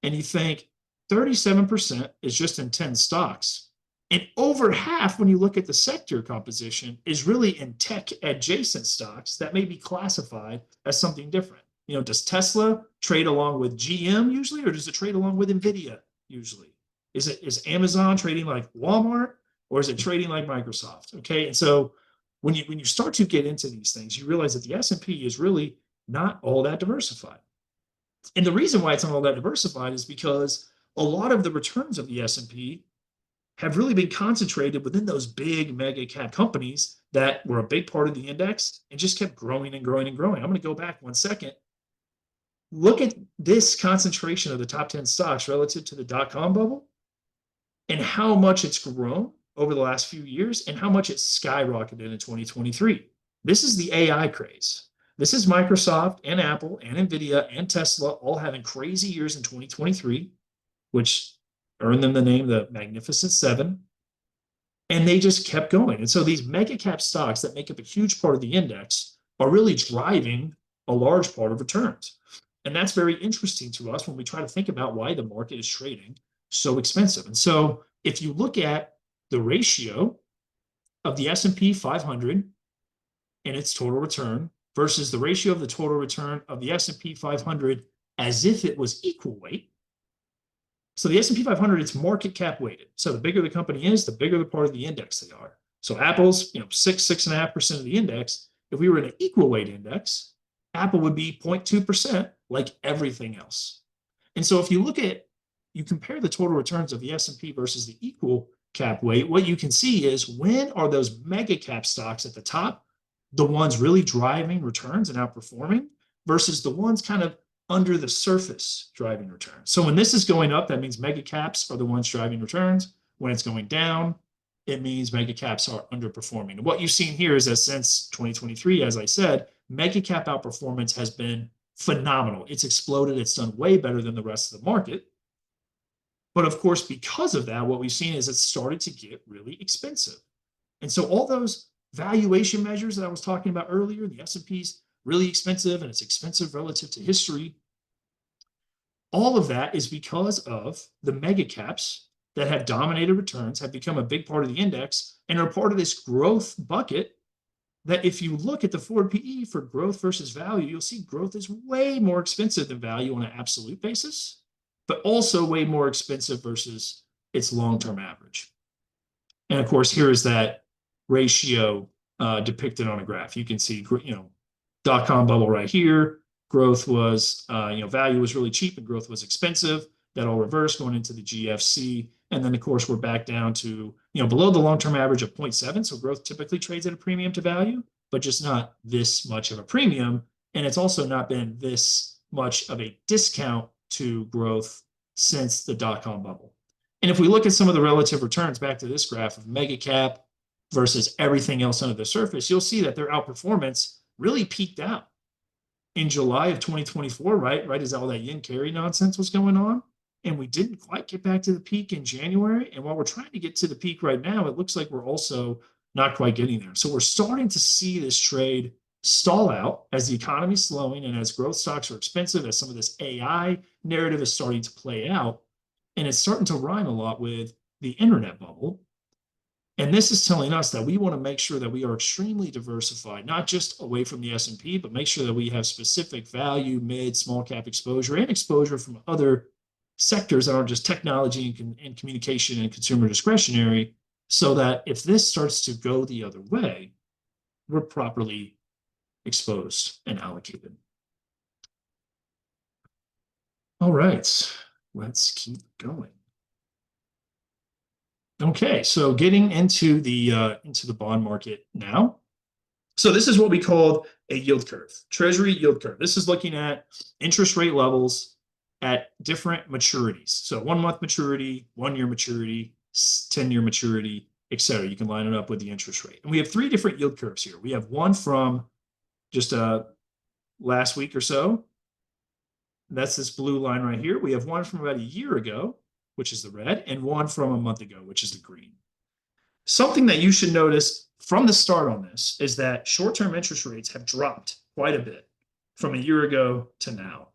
and you think 37% is just in 10 stocks, and over half, when you look at the sector composition, is really in tech adjacent stocks that may be classified as something different. Does Tesla trade along with GM usually, or does it trade along with NVIDIA usually? Is Amazon trading like Walmart, or is it trading like Microsoft? Okay, and so when you start to get into these things, you realize that the S&P is really not all that diversified. And the reason why it's not all that diversified is because a lot of the returns of the S&P have really been concentrated within those big mega cap companies that were a big part of the index and just kept growing and growing and growing. I'm going to go back 1 second. Look at this concentration of the top 10 stocks relative to the dot-com bubble and how much it's grown over the last few years and how much it skyrocketed in 2023. This is the AI craze. This is Microsoft and Apple and Nvidia and Tesla all having crazy years in 2023, which earned them the name the Magnificent Seven. And they just kept going. And so these mega cap stocks that make up a huge part of the index are really driving a large part of returns. And that's very interesting to us when we try to think about why the market is trading so expensive. And so if you look at the ratio of the S&P 500 and its total return versus the ratio of the total return of the S&P 500 as if it was equal weight. So the S&P 500, it's market cap weighted. So the bigger the company is, the bigger the part of the index they are. So Apple's, 6.5% of the index. If we were in an equal weight index, Apple would be 0.2% like everything else. And so if you compare the total returns of the S&P versus the equal cap weight, what you can see is when are those mega cap stocks at the top, the ones really driving returns and outperforming versus the ones kind of under the surface driving returns. So when this is going up, that means mega caps are the ones driving returns. When it's going down, it means mega caps are underperforming. And what you've seen here is that since 2023, as I said, mega cap outperformance has been phenomenal. It's exploded. It's done way better than the rest of the market. But of course, because of that, what we've seen is it's started to get really expensive. And so all those valuation measures that I was talking about earlier, the S&P's really expensive and it's expensive relative to history. All of that is because of the mega caps that have dominated returns, have become a big part of the index, and are part of this growth bucket that if you look at the forward PE for growth versus value, you'll see growth is way more expensive than value on an absolute basis, but also way more expensive versus its long-term average. And of course, here is that ratio depicted on a graph. You can see, dot-com bubble right here. Growth was, value was really cheap and growth was expensive. That all reversed going into the GFC. And then, of course, we're back down to, below the long-term average of 0.7. So growth typically trades at a premium to value, but just not this much of a premium. And it's also not been this much of a discount to growth since the dot-com bubble. And if we look at some of the relative returns back to this graph of mega cap versus everything else under the surface, you'll see that their outperformance really peaked out in July of 2024, right as all that yen carry nonsense was going on. And we didn't quite get back to the peak in January. And while we're trying to get to the peak right now, it looks like we're also not quite getting there. So we're starting to see this trade stall out as the economy's slowing and as growth stocks are expensive, as some of this AI narrative is starting to play out. And it's starting to rhyme a lot with the internet bubble. And this is telling us that we want to make sure that we are extremely diversified, not just away from the S&P, but make sure that we have specific value, mid, small cap exposure and exposure from other sectors that aren't just technology and communication and consumer discretionary, so that if this starts to go the other way, we're properly exposed and allocated. All right, let's keep going. Okay, so getting into the bond market now. So this is what we called a yield curve, Treasury yield curve. This is looking at interest rate levels at different maturities. So 1 month maturity, 1 year maturity, 10-year maturity, etc. You can line it up with the interest rate. And we have 3 different yield curves here. We have one from just last week or so. That's this blue line right here. We have one from about a year ago, which is the red, and one from a month ago, which is the green. Something that you should notice from the start on this is that short-term interest rates have dropped quite a bit from a year ago to now.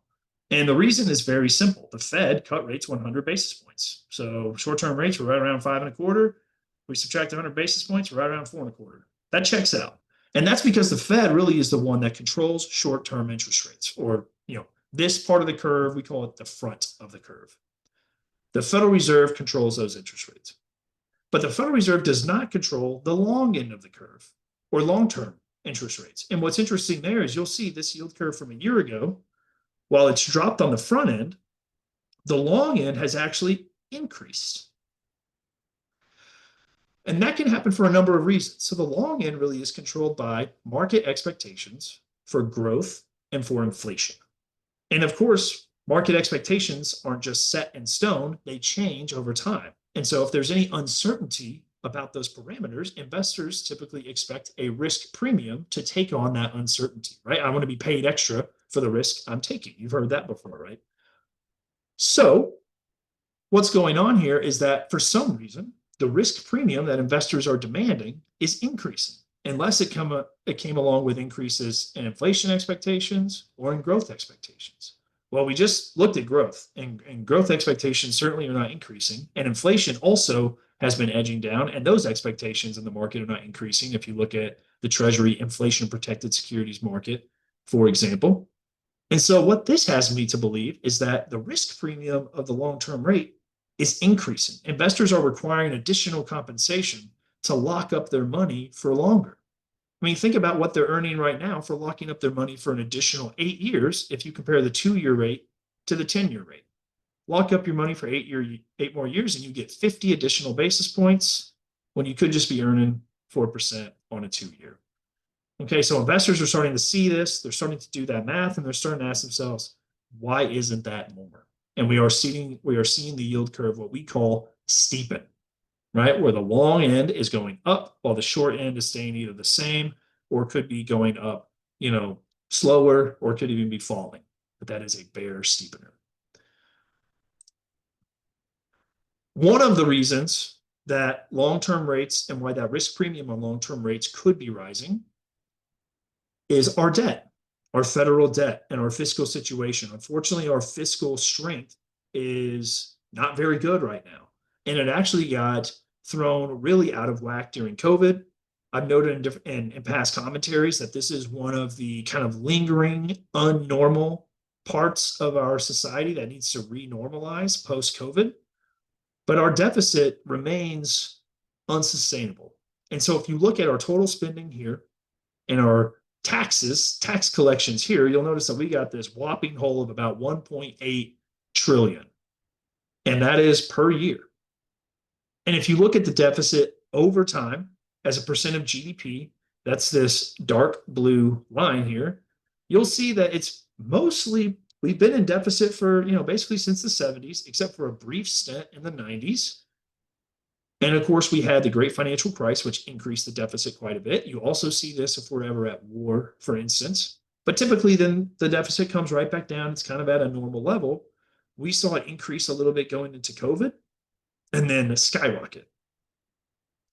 And the reason is very simple. The Fed cut rates 100 basis points. So short-term rates were right around 5.25. We subtract 100 basis points, we're right around 4.25. That checks out. And that's because the Fed really is the one that controls short-term interest rates, or, this part of the curve, we call it the front of the curve. The Federal Reserve controls those interest rates. But the Federal Reserve does not control the long end of the curve or long-term interest rates. And what's interesting there is you'll see this yield curve from a year ago While it's dropped on the front end, the long end has actually increased. And that can happen for a number of reasons. So the long end really is controlled by market expectations for growth and for inflation. And of course, market expectations aren't just set in stone, they change over time. And so if there's any uncertainty about those parameters, investors typically expect a risk premium to take on that uncertainty, right? I want to be paid extra for the risk I'm taking. You've heard that before, right? So what's going on here is that for some reason, the risk premium that investors are demanding is increasing, unless it came along with increases in inflation expectations or in growth expectations. Well, we just looked at growth, and growth expectations certainly are not increasing, and inflation also has been edging down, and those expectations in the market are not increasing. If you look at the Treasury inflation protected securities market, for example. And so what this has me to believe is that the risk premium of the long-term rate is increasing. Investors are requiring additional compensation to lock up their money for longer. I mean, think about what they're earning right now for locking up their money for an additional 8 years if you compare the 2-year rate to the 10-year rate. Lock up your money for 8 more years and you get 50 additional basis points when you could just be earning 4% on a 2-year. Okay, so investors are starting to see this, they're starting to do that math, and they're starting to ask themselves, why isn't that more? And we are seeing the yield curve, what we call steepen, right? Where the long end is going up while the short end is staying either the same or could be going up, slower, or could even be falling. But that is a bear steepener. One of the reasons that long-term rates and why that risk premium on long-term rates could be rising is our debt, our federal debt, and our fiscal situation. Unfortunately, our fiscal strength is not very good right now. And it actually got thrown really out of whack during COVID. I've noted in past commentaries that this is one of the kind of lingering, unnormal parts of our society that needs to renormalize post-COVID. But our deficit remains unsustainable. And so if you look at our total spending here and our tax collections here, you'll notice that we got this whopping hole of about 1.8 trillion. And that is per year. And if you look at the deficit over time as a percent of GDP, that's this dark blue line here, you'll see that it's mostly, we've been in deficit for, basically since the 70s, except for a brief stint in the 90s. And of course, we had the great financial crisis, which increased the deficit quite a bit. You also see this if we're ever at war, for instance. But typically, then the deficit comes right back down. It's kind of at a normal level. We saw it increase a little bit going into COVID and then skyrocket.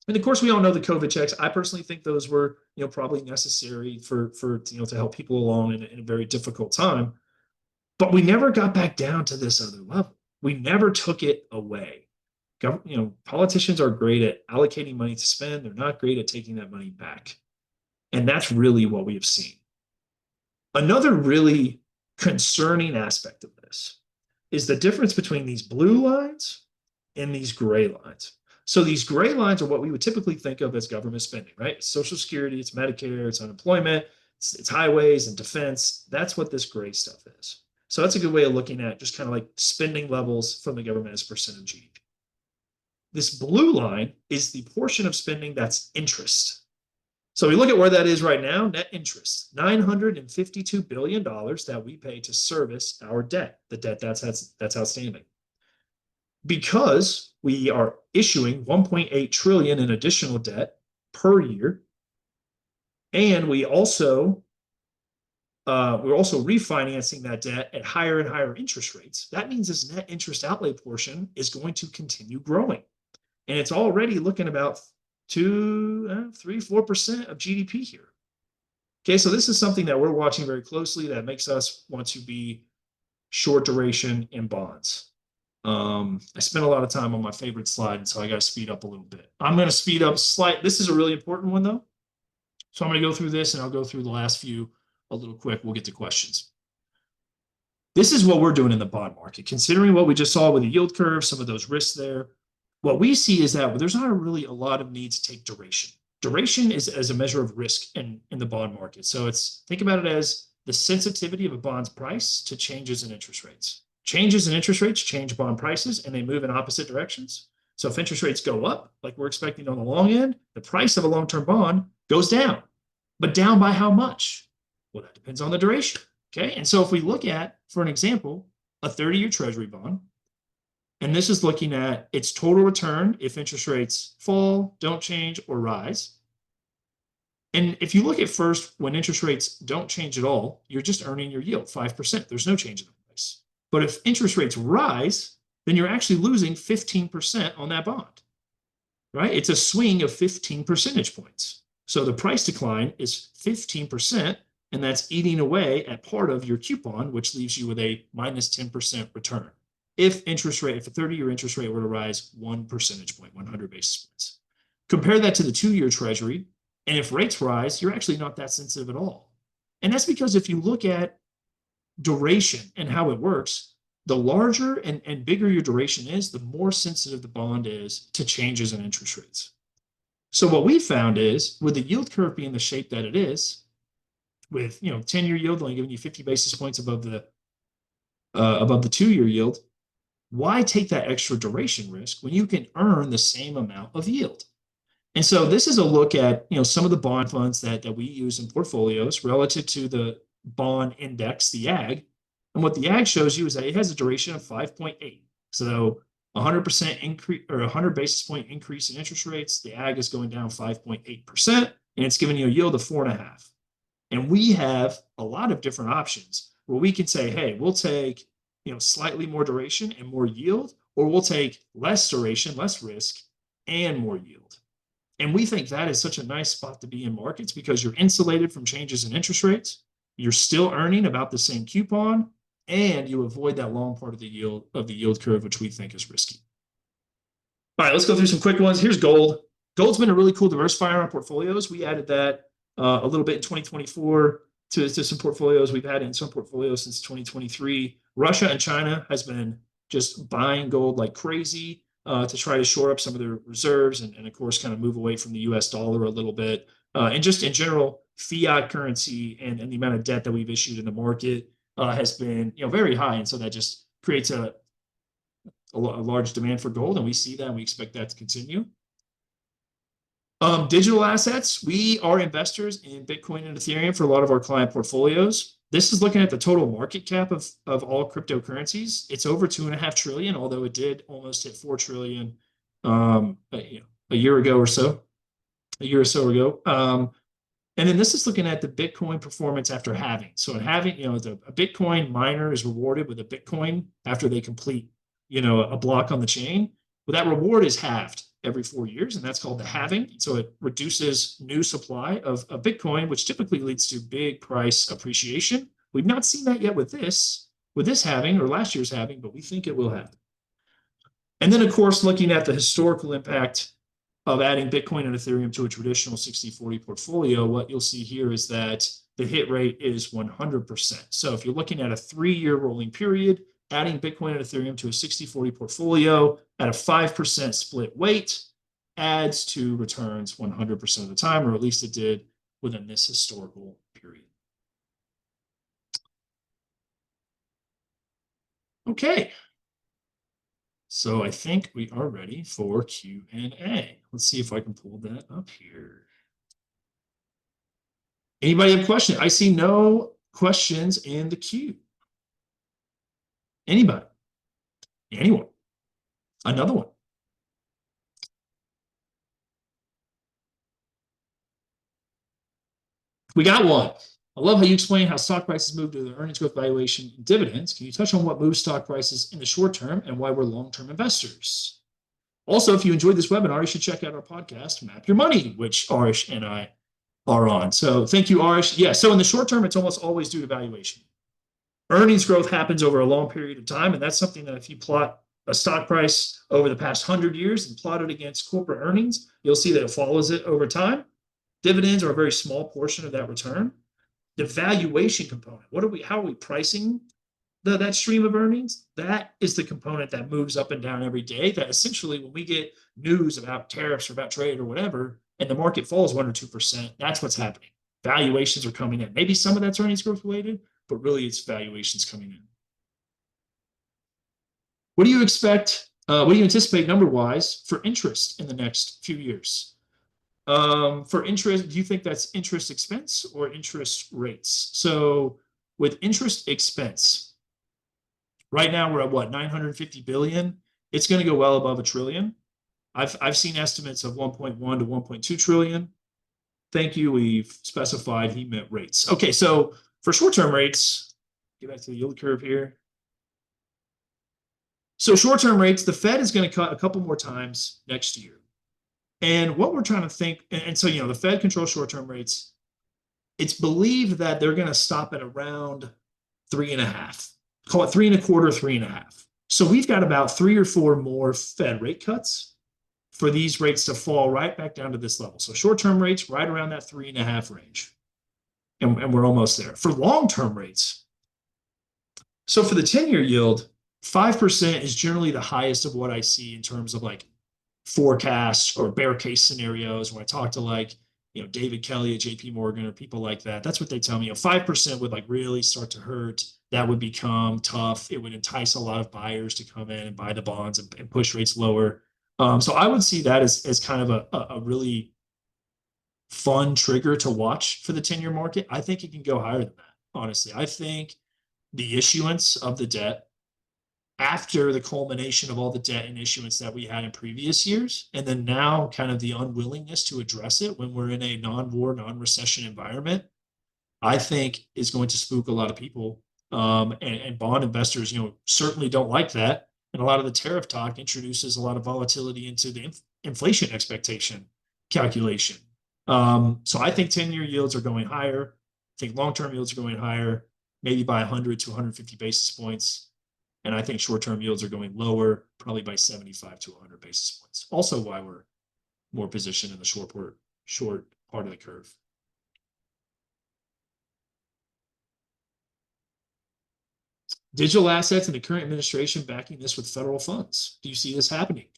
And of course, we all know the COVID checks. I personally think those were, probably necessary for to help people along in a very difficult time. But we never got back down to this other level. We never took it away. Politicians are great at allocating money to spend. They're not great at taking that money back. And that's really what we have seen. Another really concerning aspect of this is the difference between these blue lines and these gray lines. So these gray lines are what we would typically think of as government spending, right? It's Social Security, it's Medicare, it's unemployment, it's highways and defense. That's what this gray stuff is. So that's a good way of looking at just kind of like spending levels from the government as percent of GDP. This blue line is the portion of spending that's interest. So we look at where that is right now, net interest, $952 billion that we pay to service our debt, the debt that's outstanding. Because we are issuing 1.8 trillion in additional debt per year, and we're also refinancing that debt at higher and higher interest rates. That means this net interest outlay portion is going to continue growing. And it's already looking about 2, 3, 4% of GDP here. Okay, so this is something that we're watching very closely that makes us want to be short duration in bonds. I spent a lot of time on my favorite slide, and so I got to speed up a little bit. I'm going to speed up slight. This is a really important one, though. So I'm going to go through this, and I'll go through the last few a little quick. We'll get to questions. This is what we're doing in the bond market. Considering what we just saw with the yield curve, some of those risks there, what we see is that there's not really a lot of need to take duration. Duration is as a measure of risk in the bond market. So think about it as the sensitivity of a bond's price to changes in interest rates. Changes in interest rates change bond prices, and they move in opposite directions. So if interest rates go up, like we're expecting on the long end, the price of a long-term bond goes down. But down by how much? Well, that depends on the duration. Okay. And so if we look at, for an example, a 30-year treasury bond, and this is looking at its total return if interest rates fall, don't change, or rise. And if you look at first, when interest rates don't change at all, you're just earning your yield, 5%. There's no change in the price. But if interest rates rise, then you're actually losing 15% on that bond, right? It's a swing of 15 percentage points. So the price decline is 15%, and that's eating away at part of your coupon, which leaves you with a minus 10% return. If a 30-year interest rate were to rise 1 percentage point, 100 basis points. Compare that to the 2-year treasury, and if rates rise, you're actually not that sensitive at all. And that's because if you look at duration and how it works, the larger and bigger your duration is, the more sensitive the bond is to changes in interest rates. So what we found is, with the yield curve being the shape that it is, with 10-year yield only giving you 50 basis points above the 2-year yield, why take that extra duration risk when you can earn the same amount of yield? And so this is a look at some of the bond funds that we use in portfolios relative to the bond index, the AG. And what the AG shows you is that it has a duration of 5.8. So 100% increase or 100 basis point increase in interest rates, the AG is going down 5.8%, and it's giving you a yield of 4.5. And we have a lot of different options where we can say, hey, we'll take slightly more duration and more yield, or we'll take less duration, less risk, and more yield. And we think that is such a nice spot to be in markets because you're insulated from changes in interest rates. You're still earning about the same coupon, and you avoid that long part of the yield curve, which we think is risky. All right, let's go through some quick ones. Here's gold. Gold's been a really cool diversifier in our portfolios. We added that a little bit in 2024 to some portfolios. We've had it in some portfolios since 2023. Russia and China has been just buying gold like crazy to try to shore up some of their reserves and of course, kind of move away from the US dollar a little bit. And just in general, fiat currency and the amount of debt that we've issued in the market has been very high. And so that just creates a large demand for gold. And we see that and we expect that to continue. Digital assets, we are investors in Bitcoin and Ethereum for a lot of our client portfolios. This is looking at the total market cap of all cryptocurrencies. It's over 2.5 trillion, although it did almost hit 4 trillion a year or so ago. And then this is looking at the Bitcoin performance after halving. So in halving, a Bitcoin miner is rewarded with a Bitcoin after they complete, a block on the chain. Well, that reward is halved every 4 years, and that's called the halving. So it reduces new supply of Bitcoin, which typically leads to big price appreciation. We've not seen that yet with this halving or last year's halving, but we think it will happen. And then, of course, looking at the historical impact of adding Bitcoin and Ethereum to a traditional 60-40 portfolio, what you'll see here is that the hit rate is 100%. So if you're looking at a 3-year rolling period, adding Bitcoin and Ethereum to a 60-40 portfolio at a 5% split weight adds to returns 100% of the time, or at least it did within this historical period. Okay. So I think we are ready for Q&A. Let's see if I can pull that up here. Anybody have questions? I see no questions in the queue. Anybody? Anyone? Another one? We got one. I love how you explain how stock prices move to the earnings growth, valuation, and dividends. Can you touch on what moves stock prices in the short term and why we're long-term investors? Also, if you enjoyed this webinar, you should check out our podcast, Map Your Money, which Arish and I are on. So thank you, Arish. Yeah, so in the short term, it's almost always due to valuation. Earnings growth happens over a long period of time, and that's something that if you plot a stock price over the past 100 years and plot it against corporate earnings, you'll see that it follows it over time. Dividends are a very small portion of that return. The valuation component, how are we pricing that stream of earnings? That is the component that moves up and down every day. That essentially, when we get news about tariffs or about trade or whatever, and the market falls 1 or 2%, that's what's happening. valuations are coming in. Maybe some of that's earnings growth related, but really it's valuations coming in. What do you expect? What do you anticipate number wise for interest in the next few years? For interest, do you think that's interest expense or interest rates? So with interest expense, right now we're at what, 950 billion? It's going to go well above a trillion. I've seen estimates of 1.1 to 1.2 trillion. Thank you. We've specified he meant rates. Okay, so for short-term rates, get back to the yield curve here. So short-term rates, the Fed is going to cut a couple more times next year. And what we're trying to think, and so, the Fed controls short-term rates. It's believed that they're going to stop at around 3.5, call it 3.25, 3.5. So we've got about 3 or 4 more Fed rate cuts for these rates to fall right back down to this level. So short-term rates right around that 3.5 range. And we're almost there. For long-term rates, so for the 10-year yield, 5% is generally the highest of what I see in terms of like forecasts or bear case scenarios. When I talk to David Kelly at JP Morgan or people like that, that's what they tell me. 5% would like really start to hurt. That would become tough. It would entice a lot of buyers to come in and buy the bonds and push rates lower. So I would see that as kind of a really fun trigger to watch for the 10-year market. I think it can go higher than that, honestly. I think the issuance of the debt after the culmination of all the debt and issuance that we had in previous years, and then now kind of the unwillingness to address it when we're in a non-war, non-recession environment, I think is going to spook a lot of people. And bond investors, certainly don't like that. And a lot of the tariff talk introduces a lot of volatility into the inflation expectation calculation. So I think 10-year yields are going higher. I think long-term yields are going higher, maybe by 100 to 150 basis points. And I think short-term yields are going lower, probably by 75 to 100 basis points. Also why we're more positioned in the short part of the curve. Digital assets and the current administration backing this with federal funds. Do you see this happening?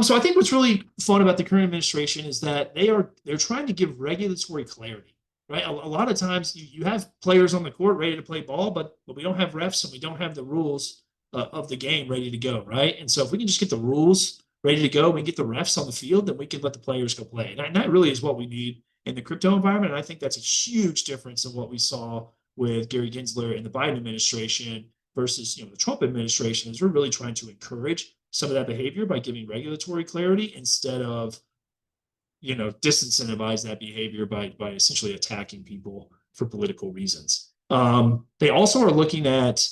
So I think what's really fun about the current administration is that they're trying to give regulatory clarity, right? A lot of times you have players on the court ready to play ball, but we don't have refs and we don't have the rules of the game ready to go, right? And so if we can just get the rules ready to go, we get the refs on the field, then we can let the players go play. And that really is what we need in the crypto environment. And I think that's a huge difference in what we saw with Gary Gensler and the Biden administration versus the Trump administration. Is we're really trying to encourage some of that behavior by giving regulatory clarity instead of disincentivize that behavior by essentially attacking people for political reasons. They also are looking at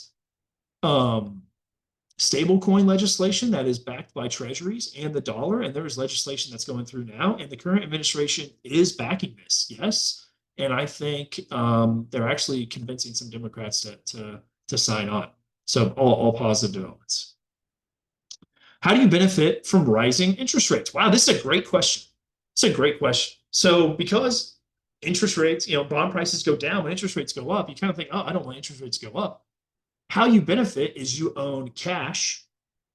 stablecoin legislation that is backed by treasuries and the dollar, and there is legislation that's going through now, and the current administration is backing this, yes. And I think they're actually convincing some Democrats to sign on. So all positive developments. How do you benefit from rising interest rates? Wow, this is a great question. It's a great question. So because interest rates, bond prices go down, when interest rates go up, you kind of think, oh, I don't want interest rates to go up. How you benefit is you own cash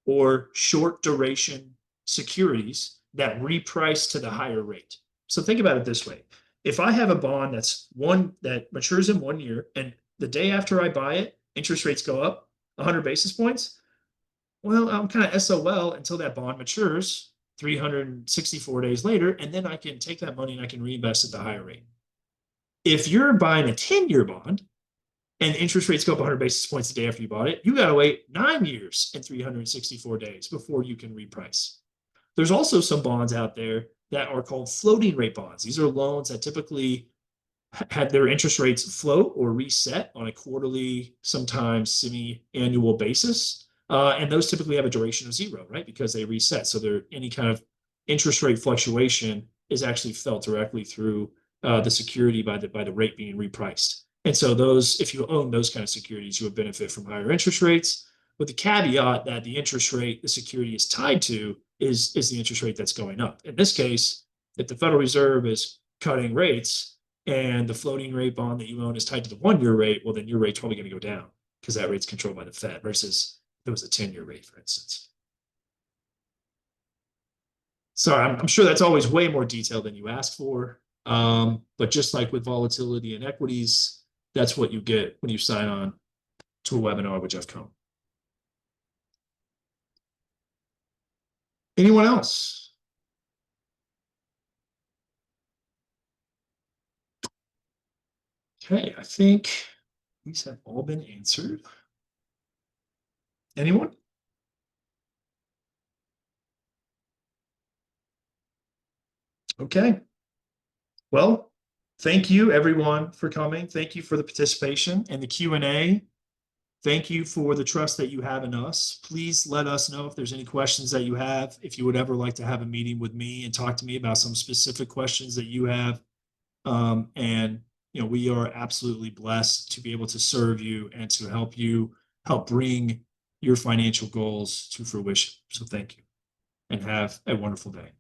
or short duration securities that reprice to the higher rate. So think about it this way. If I have a bond that matures in 1 year, and the day after I buy it, interest rates go up 100 basis points, well, I'm kind of SOL until that bond matures 364 days later, and then I can take that money and I can reinvest at the higher rate. If you're buying a 10-year bond and interest rates go up 100 basis points the day after you bought it, you got to wait 9 years and 364 days before you can reprice. There's also some bonds out there that are called floating rate bonds. These are loans that typically have their interest rates float or reset on a quarterly, sometimes semi-annual basis. And those typically have a duration of 0, right? Because they reset. So any kind of interest rate fluctuation is actually felt directly through the security by the rate being repriced. And so if you own those kind of securities, you would benefit from higher interest rates, with the caveat that the interest rate the security is tied to is the interest rate that's going up. In this case, if the Federal Reserve is cutting rates and the floating rate bond that you own is tied to the 1-year rate, well, then your rate's probably going to go down because that rate's controlled by the Fed versus if it was a 10-year rate, for instance. Sorry, I'm sure that's always way more detailed than you asked for. But just like with volatility and equities, that's what you get when you sign on to a webinar with Jeff Cohn. Anyone else? Okay, I think these have all been answered. Anyone? Okay. Well, thank you everyone for coming. Thank you for the participation and the Q&A. Thank you for the trust that you have in us. Please let us know if there's any questions that you have. If you would ever like to have a meeting with me and talk to me about some specific questions that you have. And we are absolutely blessed to be able to serve you and to help bring your financial goals to fruition. So thank you and have a wonderful day.